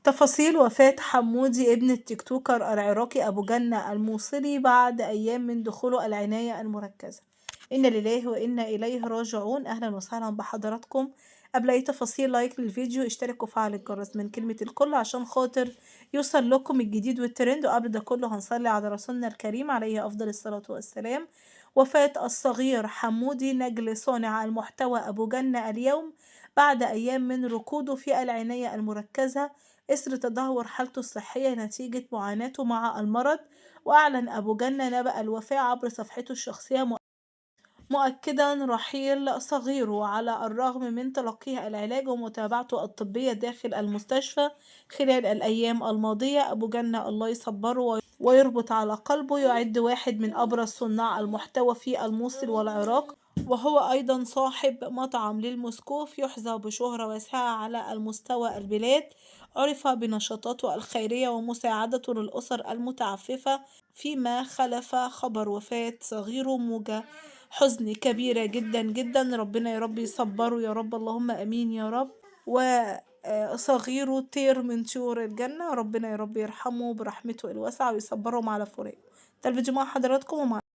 تفاصيل وفاة حمودي ابن التيك توكر العراقي أبو جنة الموصلي بعد أيام من دخوله العناية المركزة. إنا لله وإنا إليه راجعون. أهلا وسهلا بحضراتكم. قبل أي تفاصيل لايك للفيديو، اشتركوا وفعل الجرس من كلمة الكل عشان خاطر يوصل لكم الجديد والترند. وقبل ده كله هنصلي على رسولنا الكريم عليه أفضل الصلاة والسلام. وفاة الصغير حمودي نجل صانع المحتوى أبو جنة اليوم بعد أيام من ركوده في العناية المركزة إثر تدهور حالته الصحية نتيجة معاناته مع المرض. وأعلن أبو جنة نبأ الوفاة عبر صفحته الشخصية مؤكدا رحيل صغيره على الرغم من تلقيه العلاج ومتابعته الطبية داخل المستشفى خلال الأيام الماضية. أبو جنة الله يصبره ويربط على قلبه، يعد واحد من أبرز صناع المحتوى في الموصل والعراق، وهو أيضا صاحب مطعم للمسكوف يحظى بشهرة واسعة على المستوى البلاد. عرف بنشاطاته الخيرية ومساعدته للأسر المتعففة. فيما خلف خبر وفاة صغيره موجة حزن كبيرة جدا جدا. ربنا يا رب يصبره يا رب، اللهم أمين يا رب. وصغيره طير من طيور الجنة، ربنا يا رب يرحمه برحمته الواسعة ويصبرهم على فراقه. ده الفيديو مع حضراتكم ومع